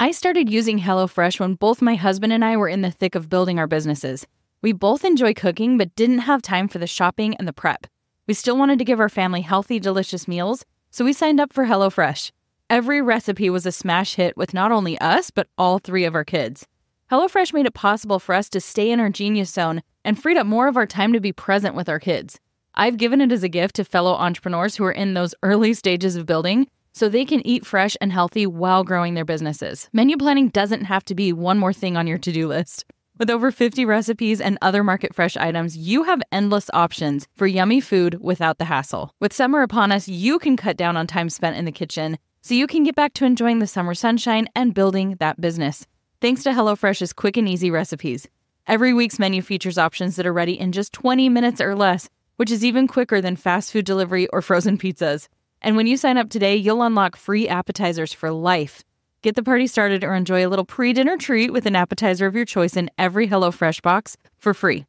I started using HelloFresh when both my husband and I were in the thick of building our businesses. We both enjoy cooking, but didn't have time for the shopping and the prep. We still wanted to give our family healthy, delicious meals, so we signed up for HelloFresh. Every recipe was a smash hit with not only us, but all 3 of our kids. HelloFresh made it possible for us to stay in our genius zone and freed up more of our time to be present with our kids. I've given it as a gift to fellow entrepreneurs who are in those early stages of building so they can eat fresh and healthy while growing their businesses. Menu planning doesn't have to be one more thing on your to-do list. With over 50 recipes and other market fresh items, you have endless options for yummy food without the hassle. With summer upon us, you can cut down on time spent in the kitchen so you can get back to enjoying the summer sunshine and building that business. Thanks to HelloFresh's quick and easy recipes. Every week's menu features options that are ready in just 20 minutes or less, which is even quicker than fast food delivery or frozen pizzas. And when you sign up today, you'll unlock free appetizers for life. Get the party started or enjoy a little pre-dinner treat with an appetizer of your choice in every HelloFresh box for free.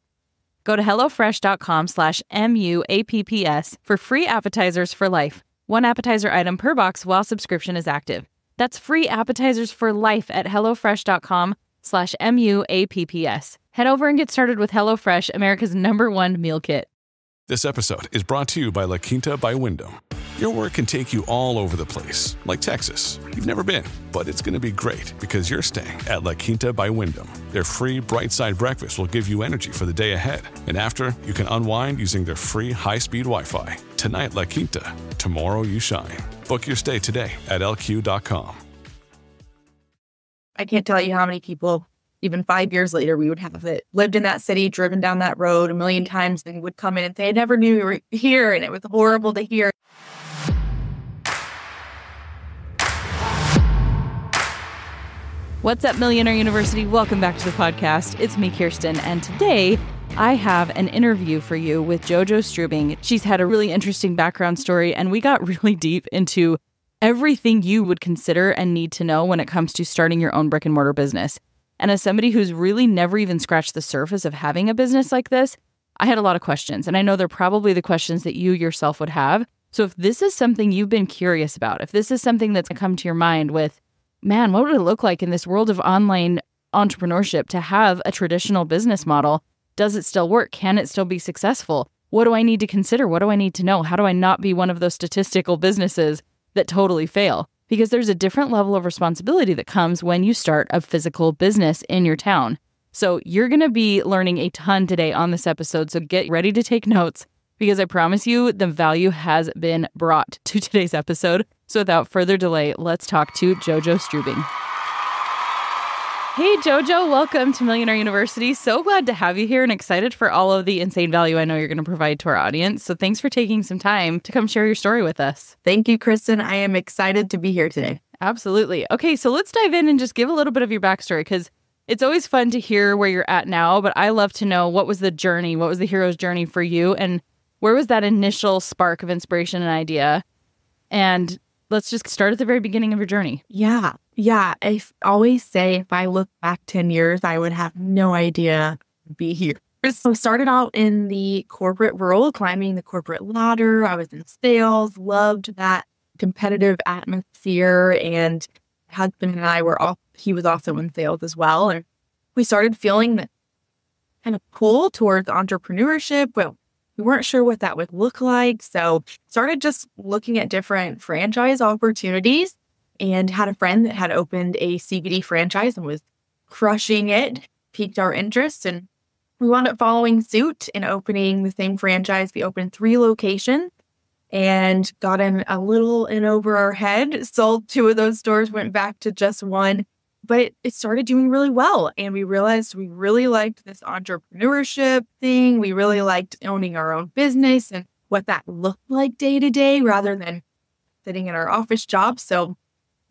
Go to HelloFresh.com/MUAPPS for free appetizers for life. 1 appetizer item per box while subscription is active. That's free appetizers for life at HelloFresh.com/MUAPPS. Head over and get started with HelloFresh, America's #1 meal kit. This episode is brought to you by La Quinta by Wyndham. Your work can take you all over the place, like Texas. You've never been, but it's going to be great because you're staying at La Quinta by Wyndham. Their free Bright Side breakfast will give you energy for the day ahead. And after, you can unwind using their free high-speed Wi-Fi. Tonight, La Quinta. Tomorrow, you shine. Book your stay today at LQ.com. I can't tell you how many people, even 5 years later, we would have it, lived in that city, driven down that road a million times, and would come in and say, I never knew you were here, and it was horrible to hear. What's up, Millionaire University? Welcome back to the podcast. It's me, Kirsten, and today I have an interview for you with JoJo Struebing. She's had a really interesting background story, and we got really deep into everything you would consider and need to know when it comes to starting your own brick-and-mortar business. And as somebody who's really never even scratched the surface of having a business like this, I had a lot of questions, and I know they're probably the questions that you yourself would have. So if this is something you've been curious about, if this is something that's come to your mind with, man, what would it look like in this world of online entrepreneurship to have a traditional business model? Does it still work? Can it still be successful? What do I need to consider? What do I need to know? How do I not be one of those statistical businesses that totally fail? Because there's a different level of responsibility that comes when you start a physical business in your town. So you're going to be learning a ton today on this episode. So get ready to take notes, because I promise you the value has been brought to today's episode. So without further delay, let's talk to JoJo Struebing. Hey, JoJo, welcome to Millionaire University. So glad to have you here and excited for all of the insane value I know you're going to provide to our audience. So thanks for taking some time to come share your story with us. Thank you, Kristen. I am excited to be here today. Absolutely. Okay, so let's dive in and just give a little bit of your backstory, because it's always fun to hear where you're at now, but I love to know, what was the journey? What was the hero's journey for you? And where was that initial spark of inspiration and idea? And let's just start at the very beginning of your journey. Yeah. I always say if I look back 10 years, I would have no idea I'd be here. So I started out in the corporate world, climbing the corporate ladder. I was in sales, loved that competitive atmosphere. And my husband and I he was also in sales as well. And we started feeling that kind of pull towards entrepreneurship. Well, we weren't sure what that would look like. So started just looking at different franchise opportunities, and had a friend that had opened a CBD franchise and was crushing it, piqued our interest. And we wound up following suit and opening the same franchise. We opened 3 locations and got in a little in over our head, sold 2 of those stores, went back to just 1. But it started doing really well. And we realized we really liked this entrepreneurship thing. We really liked owning our own business and what that looked like day to day rather than sitting in our office job. So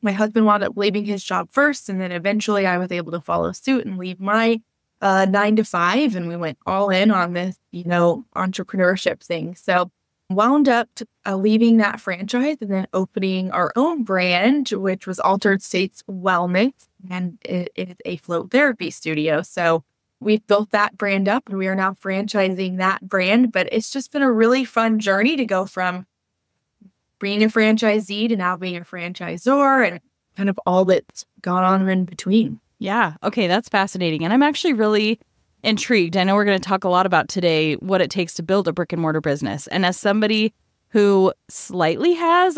my husband wound up leaving his job first. And then eventually I was able to follow suit and leave my 9 to 5. And we went all in on this, entrepreneurship thing. So wound up leaving that franchise and then opening our own brand, which was Altered States Wellness. And it is a float therapy studio. So we've built that brand up and we are now franchising that brand. But it's just been a really fun journey to go from being a franchisee to now being a franchisor, and kind of all that's gone on in between. Yeah. Okay. That's fascinating. And I'm actually really intrigued. I know we're going to talk a lot about today what it takes to build a brick and mortar business. And as somebody who slightly has,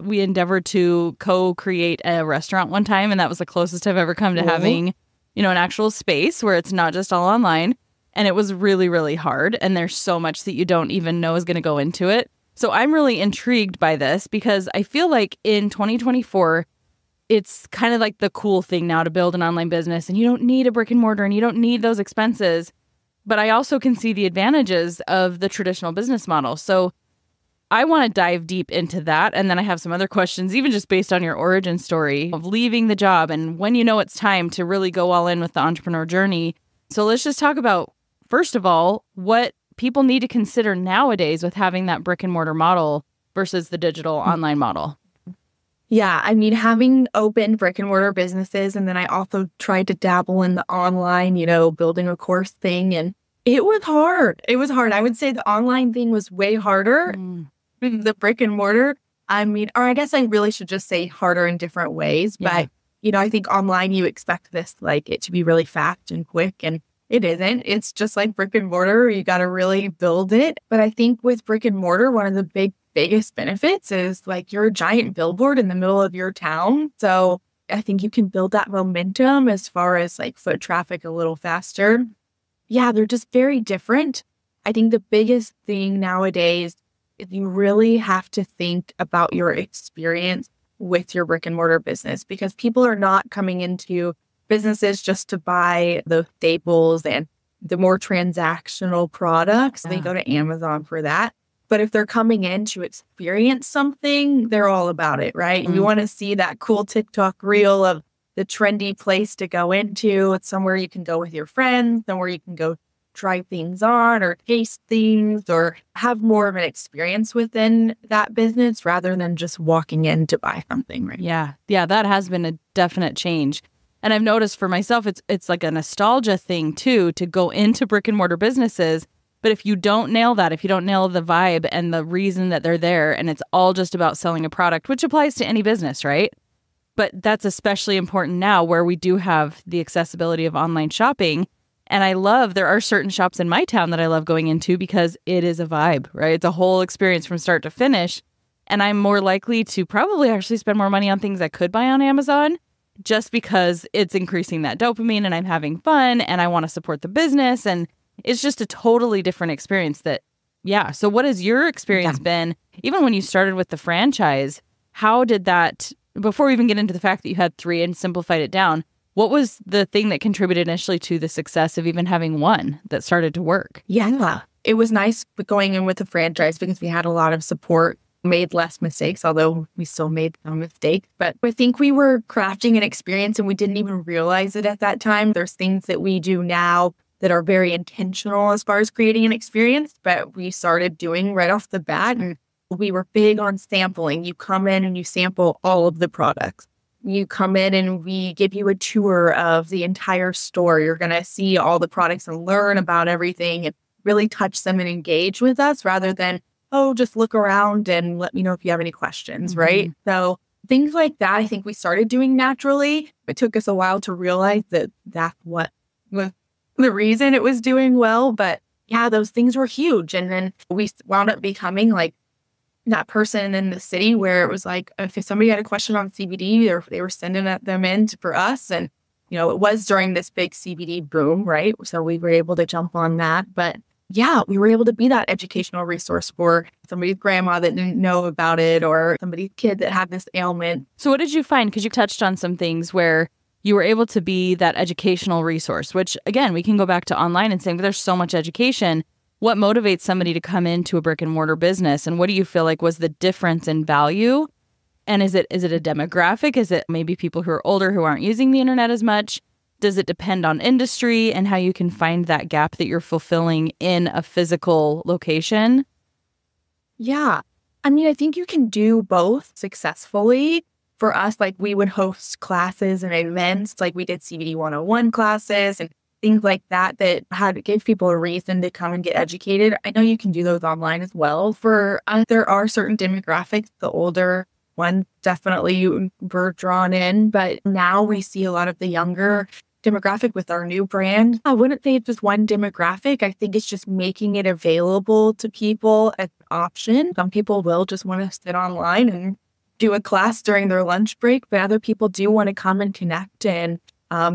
we endeavored to co-create a restaurant one time, and that was the closest I've ever come to having, an actual space where it's not just all online. And it was really, really hard. And there's so much that you don't even know is going to go into it. So I'm really intrigued by this because I feel like in 2024, it's kind of like the cool thing now to build an online business, and you don't need a brick and mortar and you don't need those expenses. But I also can see the advantages of the traditional business model. So I want to dive deep into that. And then I have some other questions, even just based on your origin story of leaving the job and when you know it's time to really go all in with the entrepreneur journey. So let's just talk about, first of all, what people need to consider nowadays with having that brick and mortar model versus the digital online model. Yeah, I mean, having open brick and mortar businesses, and then I also tried to dabble in the online, building a course thing, and it was hard. It was hard. I would say the online thing was way harder than the brick and mortar. I mean, or I guess I really should just say harder in different ways. Yeah. But, I think online you expect it to be really fast and quick, and it isn't. It's just like brick and mortar. You got to really build it. But I think with brick and mortar, one of the biggest benefits is like you're a giant billboard in the middle of your town. So I think you can build that momentum as far as like foot traffic a little faster. Yeah, they're just very different. I think the biggest thing nowadays is you really have to think about your experience with your brick and mortar business, because people are not coming into businesses just to buy the staples and the more transactional products. Yeah. They go to Amazon for that. But if they're coming in to experience something, they're all about it, right? Mm-hmm. You want to see that cool TikTok reel of the trendy place to go into. It's somewhere you can go with your friends, somewhere you can go try things on or taste things or have more of an experience within that business rather than just walking in to buy something, right? Yeah. Yeah, that has been a definite change. And I've noticed for myself, it's like a nostalgia thing too, to go into brick and mortar businesses. But if you don't nail that, if you don't nail the vibe and the reason that they're there, and it's all just about selling a product, which applies to any business, right? But that's especially important now where we do have the accessibility of online shopping. And there are certain shops in my town that I love going into because it is a vibe, right? It's a whole experience from start to finish. And I'm more likely to probably actually spend more money on things I could buy on Amazon just because it's increasing that dopamine and I'm having fun and I want to support the business. And it's just a totally different experience So what has your experience been, even when you started with the franchise? How did that, before we even get into the fact that you had 3 and simplified it down, what was the thing that contributed initially to the success of even having one that started to work? Yeah, it was nice going in with the franchise because we had a lot of support, made less mistakes, although we still made some mistakes. But I think we were crafting an experience and we didn't even realize it at that time. There's things that we do now that are very intentional as far as creating an experience, but we started doing right off the bat. And we were big on sampling. You come in and you sample all of the products. You come in and we give you a tour of the entire store. You're going to see all the products and learn about everything and really touch them and engage with us rather than, just look around and let me know if you have any questions, right? So things like that, I think we started doing naturally. It took us a while to realize that that's what was the reason it was doing well. But yeah, those things were huge. And then we wound up becoming like that person in the city where it was like, if somebody had a question on CBD, they were sending them in for us. And, it was during this big CBD boom, right? So we were able to jump on that. But yeah, we were able to be that educational resource for somebody's grandma that didn't know about it or somebody's kid that had this ailment. So what did you find? Because you touched on some things where you were able to be that educational resource, which again, we can go back to online and saying, but there's so much education. What motivates somebody to come into a brick and mortar business? And what do you feel like was the difference in value? And is it a demographic? Is it maybe people who are older who aren't using the internet as much? Does it depend on industry and how you can find that gap that you're fulfilling in a physical location? Yeah. I mean, I think you can do both successfully. For us, like we would host classes and events, like we did CBD 101 classes and things like that had to give people a reason to come and get educated. I know you can do those online as well. For us, there are certain demographics, the older one definitely were drawn in. But now we see a lot of the younger demographic with our new brand. I wouldn't say it's just one demographic. I think it's just making it available to people as an option. Some people will just want to sit online and do a class during their lunch break, but other people do want to come and connect, and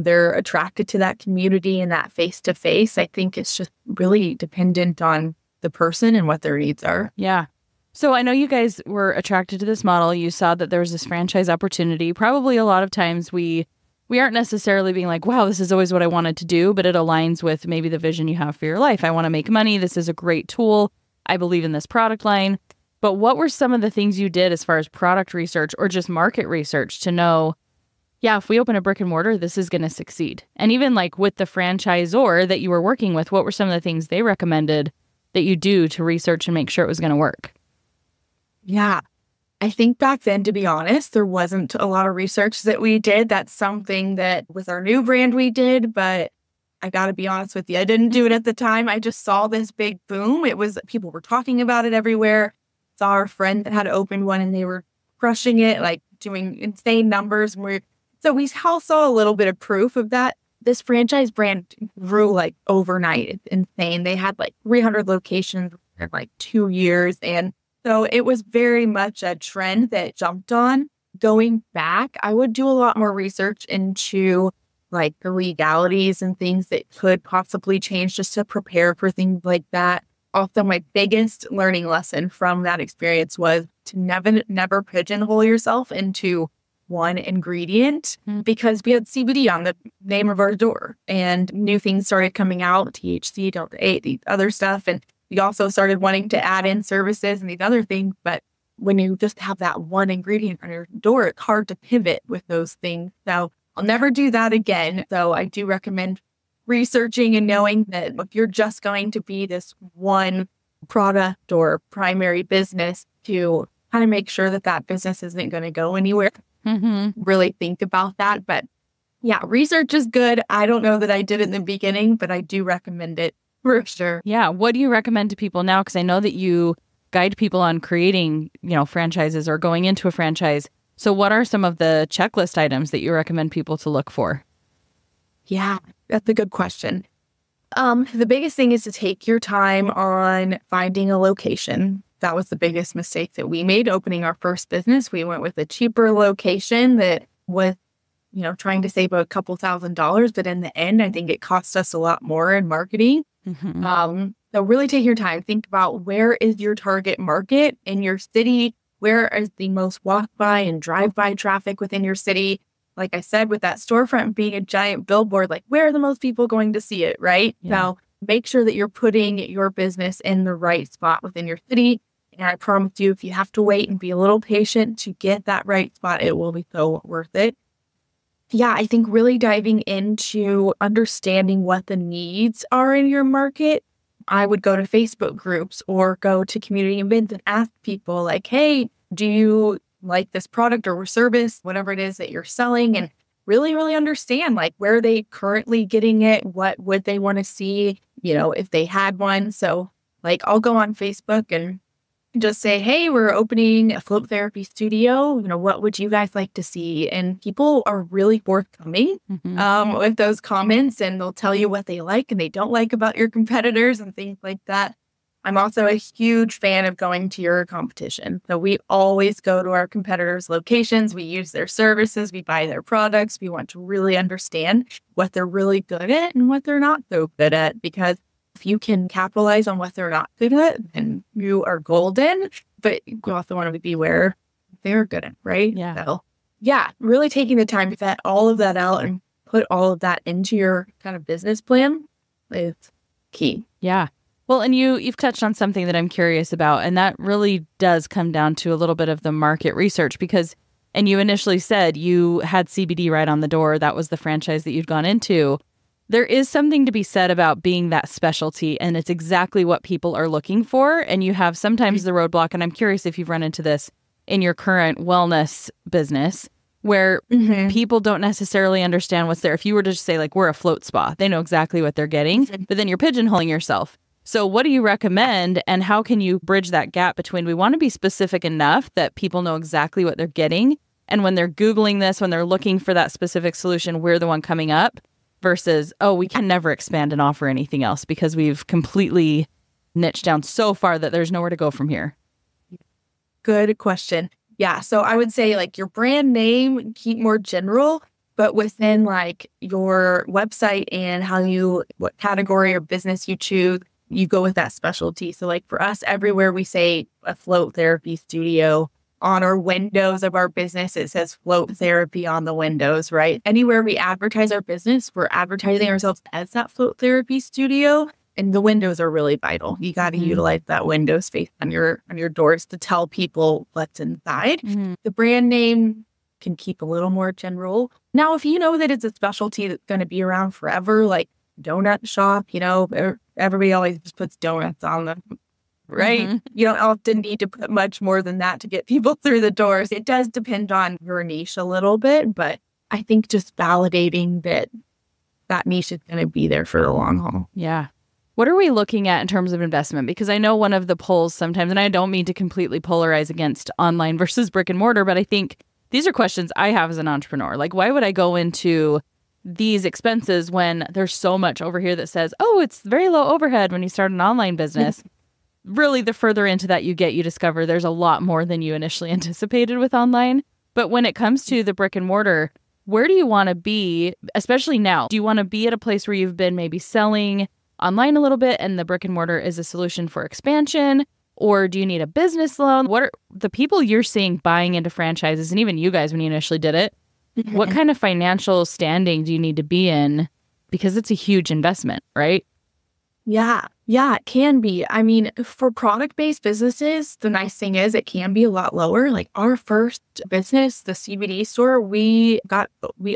they're attracted to that community and that face-to-face. I think it's just really dependent on the person and what their needs are. Yeah. So I know you guys were attracted to this model. You saw that there was this franchise opportunity. Probably a lot of times we aren't necessarily being like, wow, this is always what I wanted to do, but it aligns with maybe the vision you have for your life. I want to make money. This is a great tool. I believe in this product line. But what were some of the things you did as far as product research or just market research to know, yeah, if we open a brick and mortar, this is going to succeed? And even like with the franchisor that you were working with, what were some of the things they recommended that you do to research and make sure it was going to work? Yeah. I think back then, to be honest, there wasn't a lot of research that we did. That's something that with our new brand we did, but I got to be honest with you, I didn't do it at the time. I just saw this big boom. People were talking about it everywhere. Saw our friend that had opened one and they were crushing it, like doing insane numbers. So we all saw a little bit of proof of that. This franchise brand grew like overnight. It's insane. They had like 300 locations in like 2 years. And so it was very much a trend that jumped on. Going back, I would do a lot more research into like the legalities and things that could possibly change just to prepare for things like that. Also, my biggest learning lesson from that experience was to never pigeonhole yourself into one ingredient, because we had CBD on the name of our door and new things started coming out, THC, Delta 8, these other stuff. And we also started wanting to add in services and these other things. But when you just have that one ingredient on your door, it's hard to pivot with those things. So I'll never do that again. So I do recommend researching and knowing that if you're just going to be this one product or primary business, to kind of make sure that that business isn't going to go anywhere. Really think about that. But yeah, research is good. I don't know that I did it in the beginning, but I do recommend it for sure. Yeah. What do you recommend to people now? Because I know that you guide people on creating, franchises or going into a franchise. So what are some of the checklist items that you recommend people to look for? Yeah, that's a good question. The biggest thing is to take your time on finding a location. That was the biggest mistake that we made opening our first business. We went with a cheaper location that was, trying to save a couple $1,000s. But in the end, I think it cost us a lot more in marketing. So really take your time. Think about where is your target market in your city? Where is the most walk-by and drive-by traffic within your city? Like I said, with that storefront being a giant billboard, like where are the most people going to see it, right? Yeah. So make sure that you're putting your business in the right spot within your city. And I promise you, if you have to wait and be a little patient to get that right spot, it will be so worth it. Yeah, I think really diving into understanding what the needs are in your market. I would go to Facebook groups or go to community events and ask people like, hey, do you like this product or service, whatever it is that you're selling, and really, really understand like where are they currently getting it? What would they want to see, if they had one? So like I'll go on Facebook and just say, hey, we're opening a float therapy studio. What would you guys like to see? And people are really forthcoming with those comments, and they'll tell you what they like and they don't like about your competitors and things like that. I'm also a huge fan of going to your competition. So we always go to our competitors' locations. We use their services. We buy their products. We want to really understand what they're really good at and what they're not so good at. Because if you can capitalize on what they're not good at, then you are golden. But you also want to be where they're good at, right? Yeah. So yeah, really taking the time to vet all of that out and put all of that into your kind of business plan is key. Yeah. Well, and you've touched on something that I'm curious about, and that really does come down to a little bit of the market research and you initially said you had CBD right on the door. That was the franchise that you'd gone into. There is something to be said about being that specialty, and it's exactly what people are looking for. And you have sometimes the roadblock, and I'm curious if you've run into this in your current wellness business, where people don't necessarily understand what's there. If you were to just say like, we're a float spa, they know exactly what they're getting, but then you're pigeonholing yourself. So what do you recommend, and how can you bridge that gap between we want to be specific enough that people know exactly what they're getting, and when they're Googling this, when they're looking for that specific solution, we're the one coming up, versus, oh, we can never expand and offer anything else because we've completely niched down so far that there's nowhere to go from here? Good question. Yeah. So I would say like your brand name, keep more general, but within like your website and what category or business you choose, you go with that specialty. So like for us, everywhere we say a float therapy studio, on our windows of our business, it says float therapy on the windows, right? Anywhere we advertise our business, we're advertising ourselves as that float therapy studio. And the windows are really vital. You got to utilize that window space on your doors to tell people what's inside. The brand name can keep a little more general. Now, if you know that it's a specialty that's going to be around forever, like donut shop, everybody always just puts donuts on them, right? You don't often need to put much more than that to get people through the doors. It does depend on your niche a little bit, but I think just validating that niche is going to be there for the long haul. Yeah. What are we looking at in terms of investment? Because I know one of the polls sometimes, and I don't mean to completely polarize against online versus brick and mortar, but I think these are questions I have as an entrepreneur. Like, why would I go into these expenses when there's so much over here that says, oh, it's very low overhead when you start an online business? Really, the further into that you get, you discover there's a lot more than you initially anticipated with online. But when it comes to the brick and mortar, where do you want to be, especially now? Do you want to be at a place where you've been maybe selling online a little bit and the brick and mortar is a solution for expansion? Or do you need a business loan? What are the people you're seeing buying into franchises, and even you guys when you initially did it, what kind of financial standing do you need to be in? Because it's a huge investment, right? Yeah, it can be. I mean, for product-based businesses, the nice thing is it can be a lot lower. Like our first business, the CBD store, we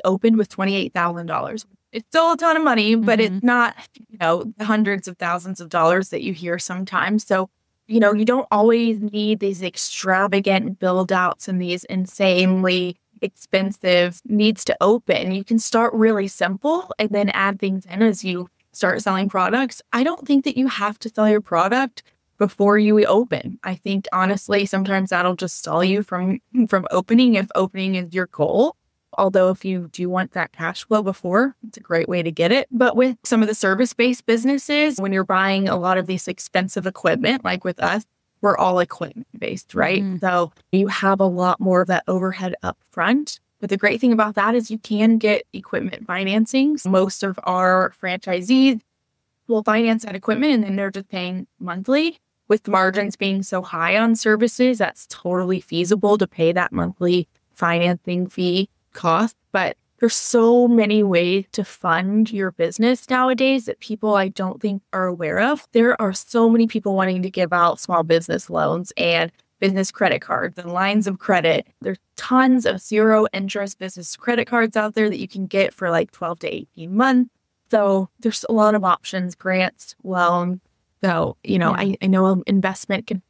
opened with $28,000. It's still a ton of money, but it's not, the hundreds of thousands of dollars that you hear sometimes. So, you don't always need these extravagant build outs and these insanely expensive needs to open. You can start really simple and then add things in as you start selling products. I don't think that you have to sell your product before you open. I think honestly, sometimes that'll just stall you from opening if opening is your goal. Although if you do want that cash flow before, it's a great way to get it. But with some of the service-based businesses, when you're buying a lot of these expensive equipment, like with us, we're all equipment-based, right? So you have a lot more of that overhead up front. But the great thing about that is you can get equipment financing. Most of our franchisees will finance that equipment and then they're just paying monthly. With margins being so high on services, that's totally feasible to pay that monthly financing fee cost. But there's so many ways to fund your business nowadays that people I don't think are aware of. There are so many people wanting to give out small business loans and business credit cards and lines of credit. There's tons of zero interest business credit cards out there that you can get for like 12 to 18 months. So there's a lot of options, grants, loans. So, I know investment can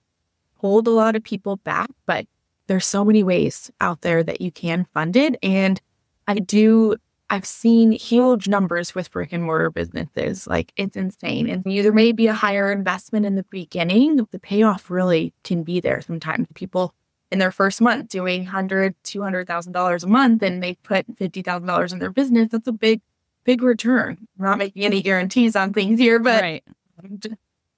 hold a lot of people back, but there's so many ways out there that you can fund it. And I've seen huge numbers with brick and mortar businesses. Like it's insane. And there may be a higher investment in the beginning. The payoff really can be there. Sometimes people in their first month doing $100,000, $200,000 a month, and they put $50,000 in their business. That's a big return. I'm not making any guarantees on things here, but right.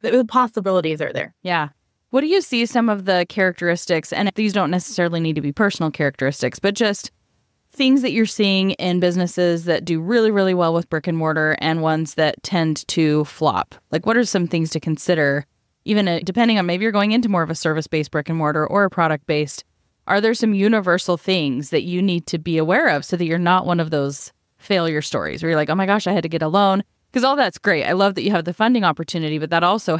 The possibilities are there. Yeah. What do you see some of the characteristics, and these don't necessarily need to be personal characteristics, but just things that you're seeing in businesses that do really, really well with brick and mortar and ones that tend to flop? Like, what are some things to consider, even depending on maybe you're going into more of a service-based brick and mortar or a product-based? Are there some universal things that you need to be aware of so that you're not one of those failure stories where you're like, oh my gosh, I had to get a loan? Because all that's great. I love that you have the funding opportunity, but that also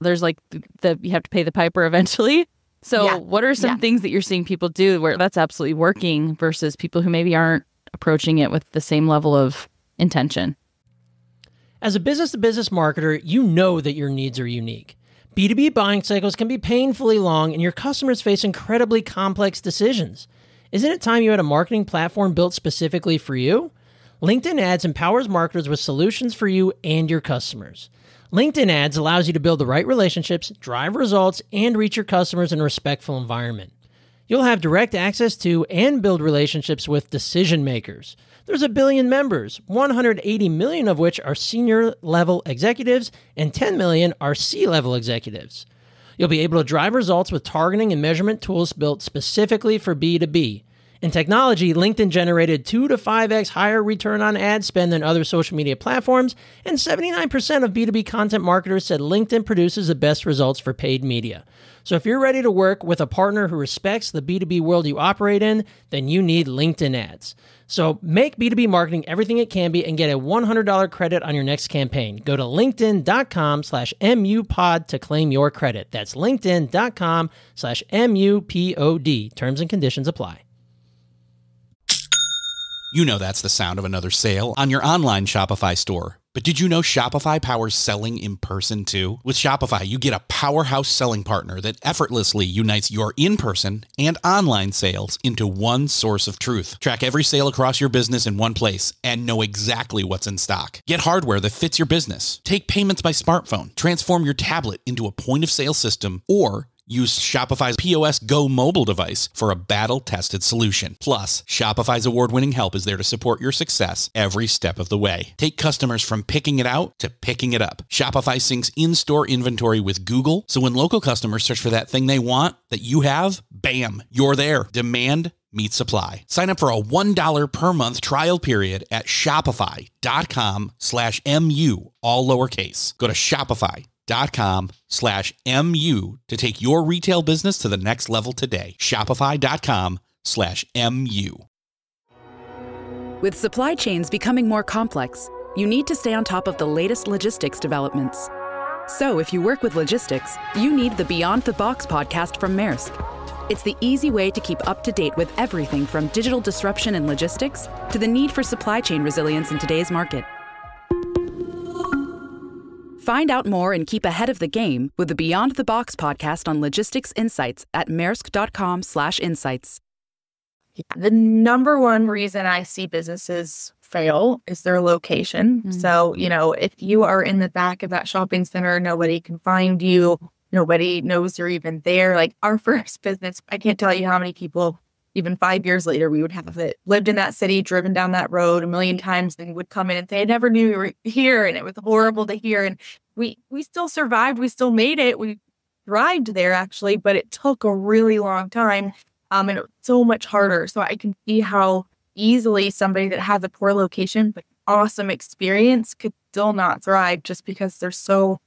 there's like you have to pay the piper eventually. So what are some things that you're seeing people do where that's absolutely working versus people who maybe aren't approaching it with the same level of intention? As a business-to-business marketer, you know that your needs are unique. B2B buying cycles can be painfully long and your customers face incredibly complex decisions. Isn't it time you had a marketing platform built specifically for you? LinkedIn Ads empowers marketers with solutions for you and your customers. LinkedIn Ads allows you to build the right relationships, drive results, and reach your customers in a respectful environment. You'll have direct access to and build relationships with decision makers. There's 1 billion members, 180 million of which are senior-level executives, and 10 million are C-level executives. You'll be able to drive results with targeting and measurement tools built specifically for B2B. In technology, LinkedIn generated 2 to 5x higher return on ad spend than other social media platforms, and 79% of B2B content marketers said LinkedIn produces the best results for paid media. So if you're ready to work with a partner who respects the B2B world you operate in, then you need LinkedIn Ads. So make B2B marketing everything it can be and get a $100 credit on your next campaign. Go to linkedin.com/MUPod to claim your credit. That's linkedin.com/MUPOD. Terms and conditions apply. You know that's the sound of another sale on your online Shopify store. But did you know Shopify powers selling in person too? With Shopify, you get a powerhouse selling partner that effortlessly unites your in-person and online sales into one source of truth. Track every sale across your business in one place and know exactly what's in stock. Get hardware that fits your business. Take payments by smartphone. Transform your tablet into a point-of-sale system, or use Shopify's POS Go mobile device for a battle-tested solution. Plus, Shopify's award-winning help is there to support your success every step of the way. Take customers from picking it out to picking it up. Shopify syncs in-store inventory with Google, so when local customers search for that thing they want that you have, bam, you're there. Demand meets supply. Sign up for a $1 per month trial period at shopify.com/MU, all lowercase. Go to shopify.com/MU to take your retail business to the next level today. Shopify.com/MU. With supply chains becoming more complex, you need to stay on top of the latest logistics developments. So if you work with logistics, you need the Beyond the Box podcast from Maersk. It's the easy way to keep up to date with everything from digital disruption in logistics to the need for supply chain resilience in today's market. Find out more and keep ahead of the game with the Beyond the Box podcast on logistics insights at maersk.com/insights. The number one reason I see businesses fail is their location. Mm-hmm. So, if you are in the back of that shopping center, nobody can find you. Nobody knows you're even there. Like our first business, I can't tell you how many people, even 5 years later, we would have it lived in that city, driven down that road a million times, and would come in and say, I never knew you were here. And it was horrible to hear. And we still survived. We still made it. We thrived there, actually, but it took a really long time. And it was so much harder. So I can see how easily somebody that has a poor location, but awesome experience could still not thrive just because they're so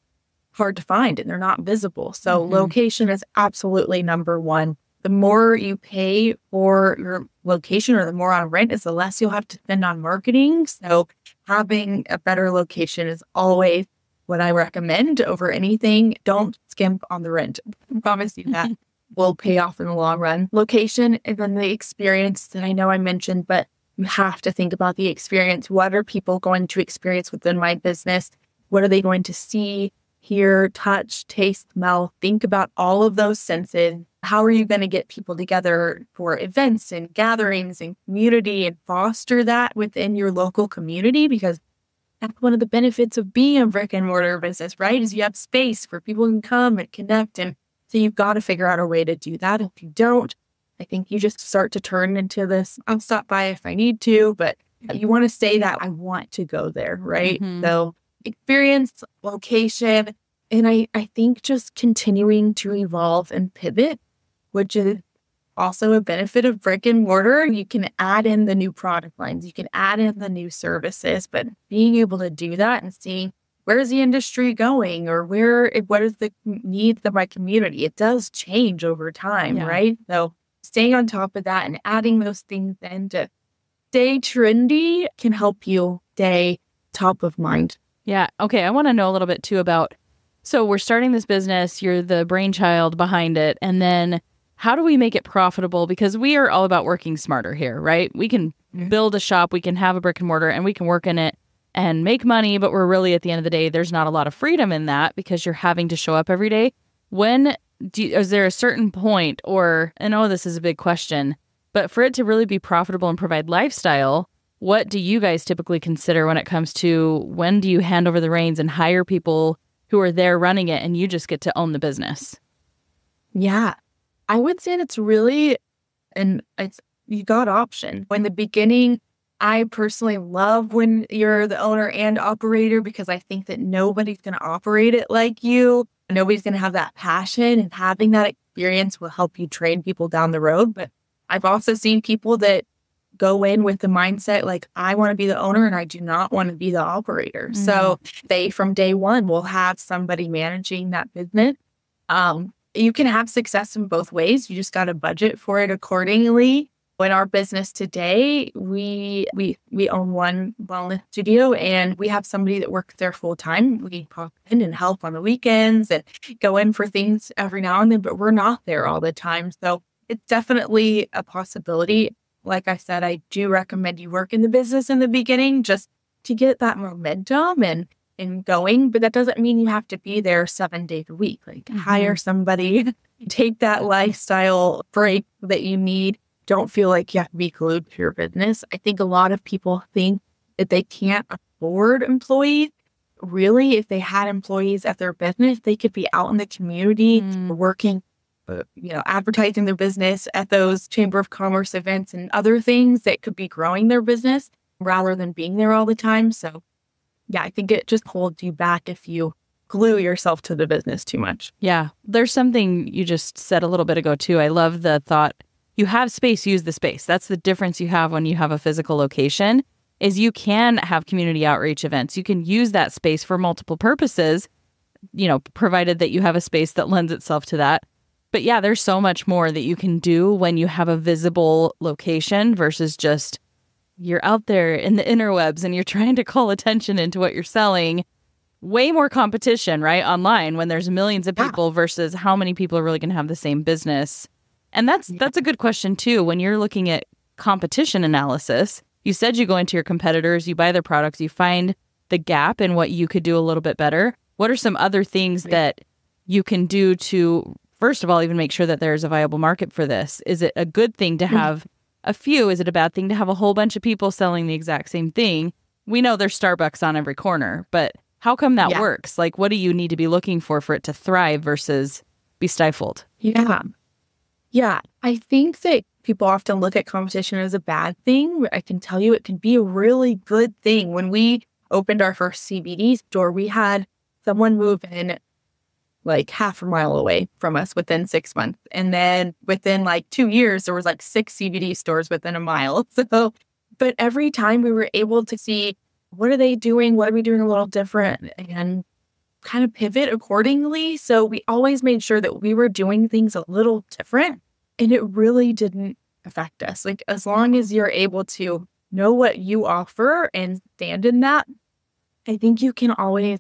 hard to find and they're not visible. So location is absolutely number one. The more you pay for your location or the more on rent is, the less you'll have to spend on marketing. So having a better location is always what I recommend over anything. Don't skimp on the rent. I promise you that will pay off in the long run. Location and then the experience that I know I mentioned, but you have to think about the experience. What are people going to experience within my business? What are they going to see, hear, touch, taste, smell? Think about all of those senses. How are you going to get people together for events and gatherings and community and foster that within your local community? Because that's one of the benefits of being a brick and mortar business, right? Is you have space where people can come and connect. And so you've got to figure out a way to do that. If you don't, I think you just start to turn into this, I'll stop by if I need to, but you want to say that I want to go there, right? So experience, location, and I think just continuing to evolve and pivot, which is also a benefit of brick and mortar. You can add in the new product lines, you can add in the new services, but being able to do that and seeing where's the industry going or what is the needs of my community? It does change over time, right? So staying on top of that and adding those things in to stay trendy can help you stay top of mind. Yeah. Okay. I want to know a little bit too about, so we're starting this business, you're the brainchild behind it, and then how do we make it profitable? Because we are all about working smarter here, right? We can build a shop, we can have a brick and mortar, and we can work in it and make money, but we're really, at the end of the day, there's not a lot of freedom in that because you're having to show up every day. Is there a certain point, or I know this is a big question, but for it to really be profitable and provide lifestyle, What do you guys typically consider when it comes to when do you hand over the reins and hire people who are there running it and you just get to own the business? Yeah, I would say that's really, you got option. In the beginning, I personally love when you're the owner and operator because I think that nobody's going to operate it like you. Nobody's going to have that passion, and having that experience will help you train people down the road. But I've also seen people that go in with the mindset like, I want to be the owner and I do not want to be the operator. Mm-hmm. So they, from day one, will have somebody managing that business. You can have success in both ways. You just got to budget for it accordingly. In our business today, we own one wellness studio and we have somebody that works there full time. We pop in and help on the weekends and go in for things every now and then, but we're not there all the time. So it's definitely a possibility. Like I said, I do recommend you work in the business in the beginning just to get that momentum and going. But that doesn't mean you have to be there 7 days a week. Like hire somebody, take that lifestyle break that you need. Don't feel like you have to be glued to your business. I think a lot of people think that they can't afford employees. Really, if they had employees at their business, they could be out in the community working, advertising their business at those Chamber of Commerce events and other things that could be growing their business rather than being there all the time. So yeah, I think it just holds you back if you glue yourself to the business too much. Yeah, there's something you just said a little bit ago too. I love the thought, you have space, use the space. That's the difference you have when you have a physical location, is you can have community outreach events. You can use that space for multiple purposes, provided that you have a space that lends itself to that. But yeah, there's so much more that you can do when you have a visible location versus just you're out there in the interwebs and you're trying to call attention into what you're selling. Way more competition, right? Online when there's millions of people versus how many people are really going to have the same business. And that's a good question too. When you're looking at competition analysis, you said you go into your competitors, you buy their products, you find the gap in what you could do a little bit better. What are some other things that you can do to, first of all, even make sure that there's a viable market for this? Is it a good thing to have a few? Is it a bad thing to have a whole bunch of people selling the exact same thing? We know there's Starbucks on every corner, but how come that works? Like, what do you need to be looking for it to thrive versus be stifled? Yeah, I think that people often look at competition as a bad thing. I can tell you it can be a really good thing. When we opened our first CBD store, we had someone move in like half a mile away from us within 6 months. And then within like 2 years, there was like 6 CBD stores within a mile. So, but every time we were able to see, what are they doing? What are we doing a little different? And kind of pivot accordingly. So we always made sure that we were doing things a little different, and it really didn't affect us. Like, as long as you're able to know what you offer and stand in that, I think you can always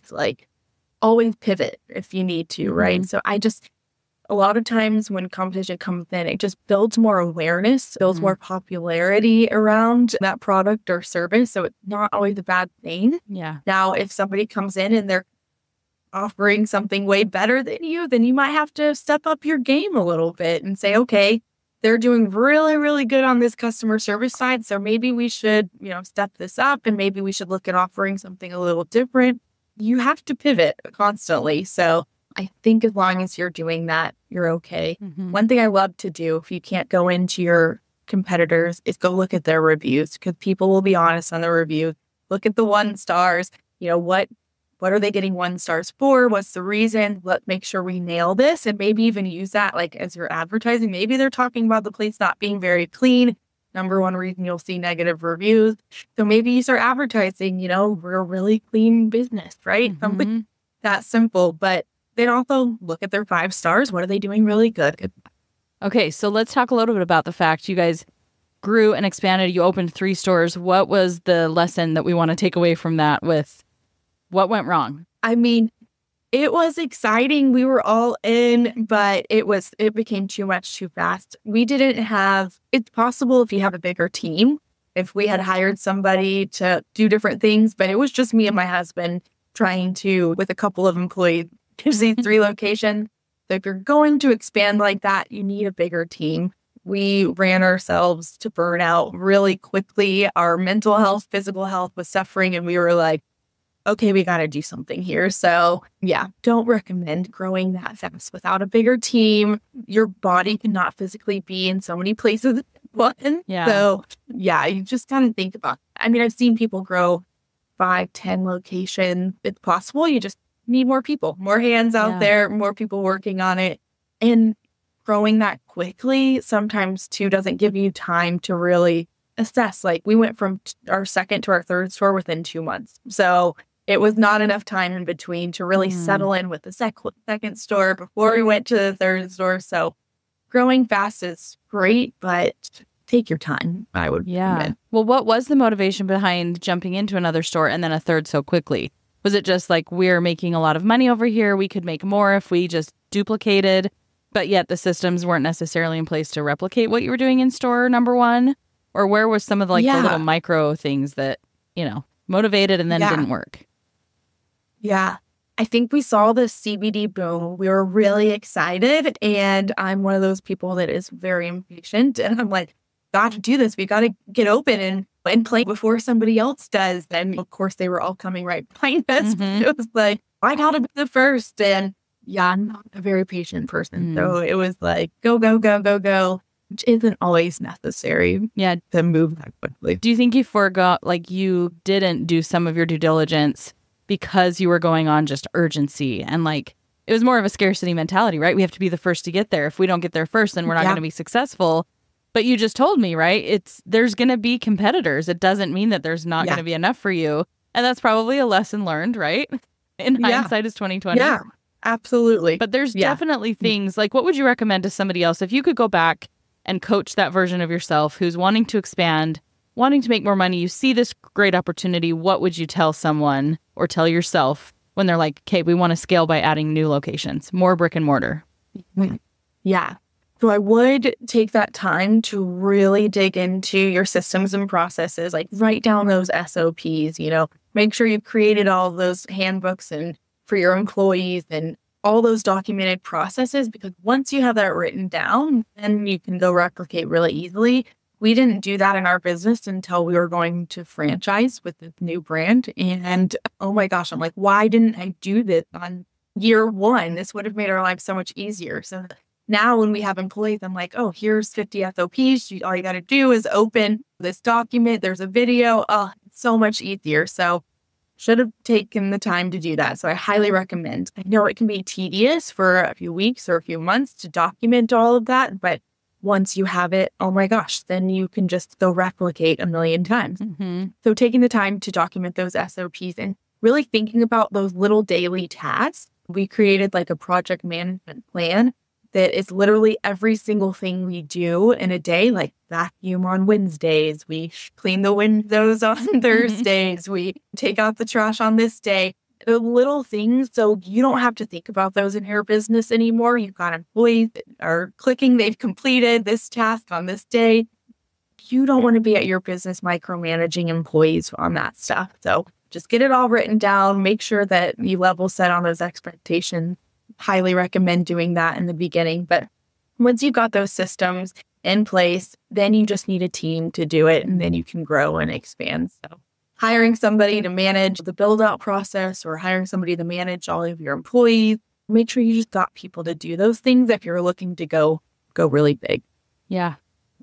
pivot if you need to, right? So a lot of times when competition comes in, it just builds more awareness, builds more popularity around that product or service. So it's not always a bad thing. Yeah. Now, if somebody comes in and they're offering something way better than you, then you might have to step up your game a little bit and say, okay, they're doing really, really good on this customer service side. So maybe we should, step this up, and maybe we should look at offering something a little different. You have to pivot constantly. So I think as long as you're doing that, you're okay. One thing I love to do, if you can't go into your competitors, is go look at their reviews, because people will be honest on the reviews. Look at the 1 stars. What are they getting 1 stars for? What's the reason? Let's make sure we nail this, and maybe even use that like as your advertising. Maybe they're talking about the place not being very clean. Number 1 reason you'll see negative reviews. So maybe you start advertising, we're a really clean business, right? Something that simple. But then also look at their 5 stars. What are they doing really good? Okay, so let's talk a little bit about the fact you guys grew and expanded. You opened 3 stores. What was the lesson that we want to take away from that with what went wrong? I mean, it was exciting. We were all in, but it became too much too fast. It's possible if you have a bigger team, if we had hired somebody to do different things, but it was just me and my husband trying to, with a couple of employees, these 3 locations. So if you're going to expand like that, you need a bigger team. We ran ourselves to burnout really quickly. Our mental health, physical health was suffering, and we were like, okay, we got to do something here. So yeah, don't recommend growing that fast without a bigger team. Your body cannot physically be in so many places at once. Yeah. So yeah, you just got to think about it. I mean, I've seen people grow 5, 10 locations. It's possible. You just need more people, more hands out there, more people working on it. And growing that quickly sometimes too doesn't give you time to really assess. Like we went from our second to our third store within 2 months. So it was not enough time in between to really settle in with the second store before we went to the third store. So growing fast is great, but take your time, I would recommend. Well, what was the motivation behind jumping into another store and then a third so quickly? Was it just like, we're making a lot of money over here, we could make more if we just duplicated, but yet the systems weren't necessarily in place to replicate what you were doing in store number one? Or where was some of the little micro things that, motivated and then didn't work? Yeah. I think we saw the CBD boom. We were really excited. And I'm one of those people that is very impatient. And I'm like, got to do this. We got to get open and play before somebody else does. And of course, they were all coming right behind us. It was like, I got to be the first. And yeah, I'm not a very patient person. So it was like, go, go, go, go, go, which isn't always necessary to move that quickly. Do you think you forgot, you didn't do some of your due diligence because you were going on just urgency and it was more of a scarcity mentality, right? We have to be the first to get there. If we don't get there first, then we're not going to be successful. But you just told me, right? There's going to be competitors. It doesn't mean that there's not going to be enough for you. And that's probably a lesson learned, right? In hindsight is 2020. Yeah, absolutely. But there's definitely things what would you recommend to somebody else if you could go back and coach that version of yourself who's wanting to expand, wanting to make more money, you see this great opportunity, what would you tell someone or tell yourself when they're like, okay, we want to scale by adding new locations, more brick and mortar? Yeah. So I would take that time to really dig into your systems and processes, write down those SOPs, make sure you've created all those handbooks and for your employees and all those documented processes, because once you have that written down, then you can go replicate really easily. We didn't do that in our business until we were going to franchise with the new brand. And oh my gosh, I'm like, why didn't I do this on year one? This would have made our lives so much easier. So now when we have employees, I'm like, oh, here's 50 SOPs. All you got to do is open this document. There's a video. Oh, it's so much easier. So should have taken the time to do that. So I highly recommend. I know it can be tedious for a few weeks or a few months to document all of that, but once you have it, oh my gosh, then you can just go replicate a million times. So taking the time to document those SOPs and really thinking about those little daily tasks. We created a project management plan that is literally every single thing we do in a day, like vacuum on Wednesdays, we clean the windows on Thursdays, we take out the trash on this day. The little things, so you don't have to think about those in your business anymore. You've got employees that are clicking, they've completed this task on this day. You don't want to be at your business micromanaging employees on that stuff. So just get it all written down, make sure that you level set on those expectations. Highly recommend doing that in the beginning. But once you've got those systems in place, then you just need a team to do it, and then you can grow and expand. So hiring somebody to manage the build out process or hiring somebody to manage all of your employees, make sure you just got people to do those things if you're looking to go really big. Yeah.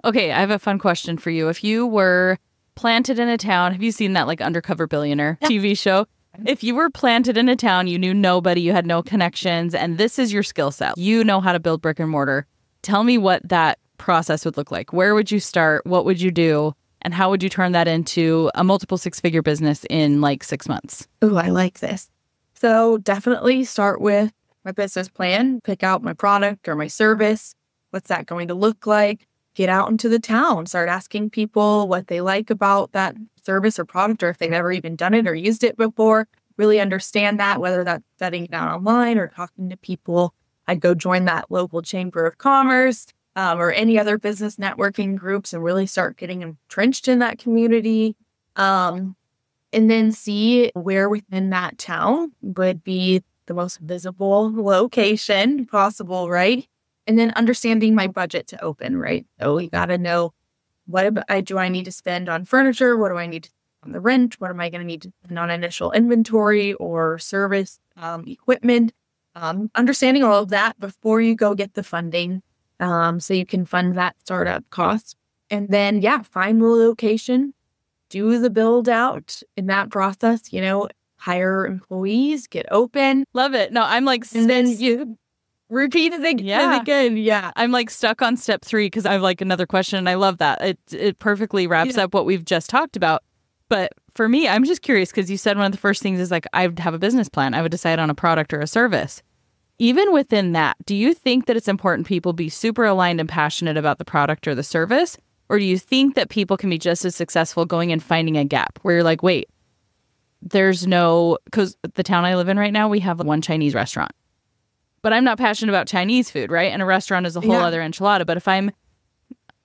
Okay, I have a fun question for you. If you were planted in a town, have you seen that Undercover Billionaire TV show? If you were planted in a town, you knew nobody, you had no connections, and this is your skill set. You know how to build brick and mortar. Tell me what that process would look like. Where would you start? What would you do? And how would you turn that into a multiple six-figure business in 6 months? Oh, I like this. So definitely start with my business plan, pick out my product or my service. What's that going to look like? Get out into the town, start asking people what they like about that service or product, or if they've ever even done it or used it before. Really understand that, whether that's setting it down online or talking to people. I'd go join that local chamber of commerce or any other business networking groups and really start getting entrenched in that community. And then see where within that town would be the most visible location possible, right? And then understanding my budget to open, right? So you got to know do I need to spend on furniture? What do I need to spend on the rent? What am I going to need to spend on initial inventory or service equipment? Understanding all of that before you go get the funding, so you can fund that startup cost. And then, find the location, do the build out in that process, hire employees, get open. Love it. No, I'm like, and then you repeat it again. Yeah. I'm like stuck on step 3 because I have like another question, and I love that. It perfectly wraps up what we've just talked about. But for me, I'm just curious because you said one of the first things is like, I would have a business plan. I would decide on a product or a service. Even within that, do you think that it's important people be super aligned and passionate about the product or the service? Or do you think that people can be just as successful going and finding a gap where you're like, wait, because the town I live in right now, we have one Chinese restaurant. But I'm not passionate about Chinese food, right? And a restaurant is a whole other enchilada. But if I'm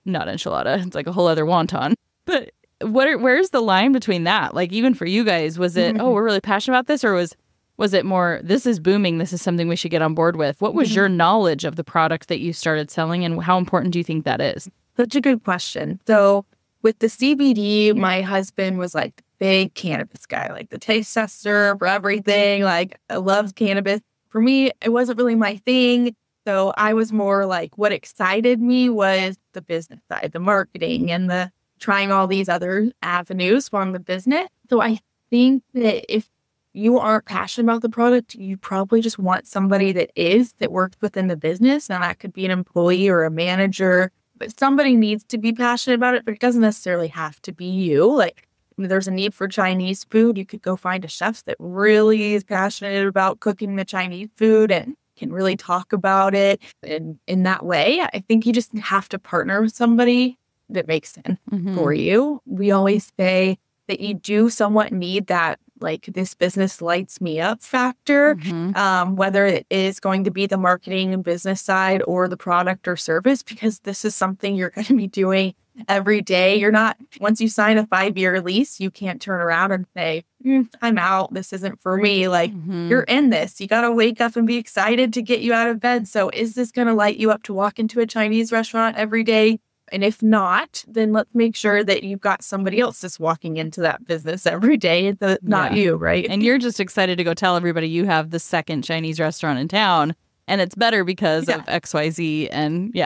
not enchilada, it's like a whole other wonton. But where's the line between that? Like, even for you guys, was it, we're really passionate about this? Or was it more, this is booming, this is something we should get on board with? What was your knowledge of the product that you started selling, and how important do you think that is? Such a good question. So with the CBD, my husband was like the big cannabis guy, like the taste tester for everything. Like, I love cannabis. For me, it wasn't really my thing. So I was more like, what excited me was the business side, the marketing, and the trying all these other avenues from the business. So I think that if you aren't passionate about the product, you probably just want somebody that works within the business. Now, that could be an employee or a manager, but somebody needs to be passionate about it, but it doesn't necessarily have to be you. Like, if there's a need for Chinese food, you could go find a chef that really is passionate about cooking the Chinese food and can really talk about it in that way. I think you just have to partner with somebody that makes sense for you. We always say that you do somewhat need that, like, this business lights me up factor, whether it is going to be the marketing and business side or the product or service, because this is something you're going to be doing every day. Once you sign a 5-year lease, you can't turn around and say, I'm out. This isn't for me. Like, you're in this. You got to wake up and be excited to get you out of bed. So is this going to light you up to walk into a Chinese restaurant every day? And if not, then let's make sure that you've got somebody else that's walking into that business every day, not you, right? And you're just excited to go tell everybody you have the second Chinese restaurant in town, and it's better because of XYZ. And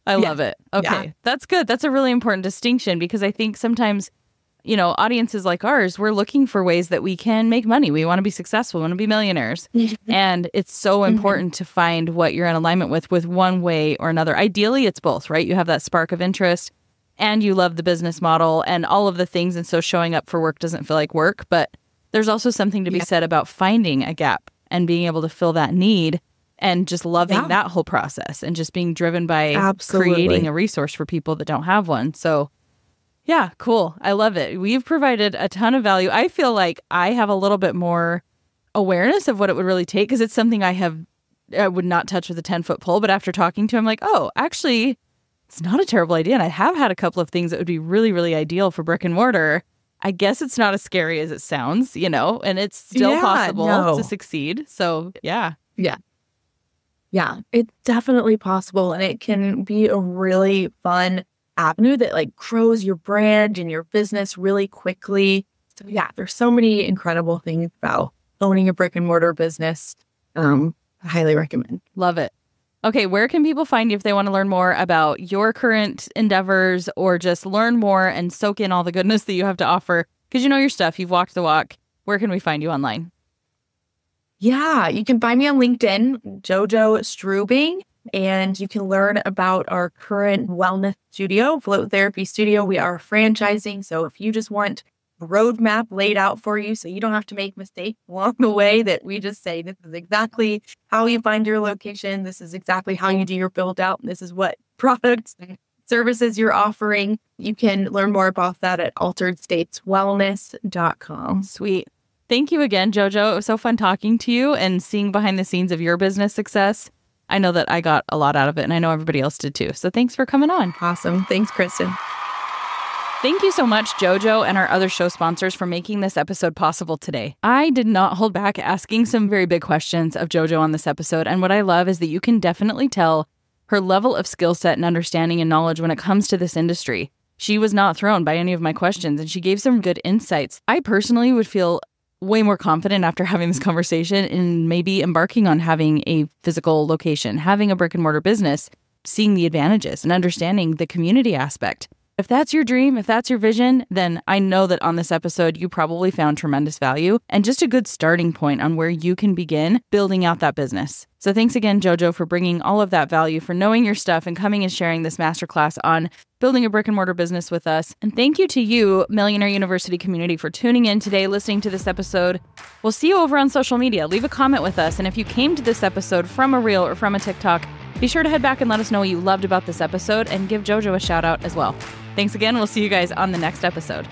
I love it. Okay, that's good. That's a really important distinction, because I think sometimes, audiences like ours, we're looking for ways that we can make money. We want to be successful. We want to be millionaires. And it's so important to find what you're in alignment with one way or another. Ideally, it's both, right? You have that spark of interest and you love the business model and all of the things. And so showing up for work doesn't feel like work. But there's also something to be said about finding a gap and being able to fill that need and just loving that whole process and just being driven by creating a resource for people that don't have one. So yeah, cool. I love it. We've provided a ton of value. I feel like I have a little bit more awareness of what it would really take, because it's something I would not touch with a 10-foot pole. But after talking to him, like, oh, actually, it's not a terrible idea. And I have had a couple of things that would be really, really ideal for brick and mortar. I guess it's not as scary as it sounds, and it's still possible to succeed. So yeah. Yeah, it's definitely possible. And it can be a really fun avenue that like grows your brand and your business really quickly. So there's so many incredible things about owning a brick and mortar business. I highly recommend. Love it. Okay, where can people find you if they want to learn more about your current endeavors, or just learn more and soak in all the goodness that you have to offer? Because you know your stuff, you've walked the walk. Where can we find you online? Yeah, you can find me on LinkedIn, JoJo Struebing. And you can learn about our current wellness studio, Float Therapy Studio. We are franchising. So if you just want a roadmap laid out for you so you don't have to make mistakes along the way, that we just say, this is exactly how you find your location. This is exactly how you do your build out. And this is what products and services you're offering. You can learn more about that at alteredstateswellness.com. Sweet. Thank you again, JoJo. It was so fun talking to you and seeing behind the scenes of your business success. I know that I got a lot out of it, and I know everybody else did too. So thanks for coming on. Awesome. Thanks, Kristen. Thank you so much, JoJo and our other show sponsors, for making this episode possible today. I did not hold back asking some very big questions of JoJo on this episode, and what I love is that you can definitely tell her level of skill set and understanding and knowledge when it comes to this industry. She was not thrown by any of my questions, and she gave some good insights. I personally would feel way more confident after having this conversation in maybe embarking on having a physical location, having a brick and mortar business, seeing the advantages and understanding the community aspect. If that's your dream, if that's your vision, then I know that on this episode, you probably found tremendous value and just a good starting point on where you can begin building out that business. So thanks again, JoJo, for bringing all of that value, for knowing your stuff and coming and sharing this masterclass on building a brick and mortar business with us. And thank you to you, Millionaire University community, for tuning in today, listening to this episode. We'll see you over on social media. Leave a comment with us. And if you came to this episode from a reel or from a TikTok, be sure to head back and let us know what you loved about this episode and give JoJo a shout out as well. Thanks again. We'll see you guys on the next episode.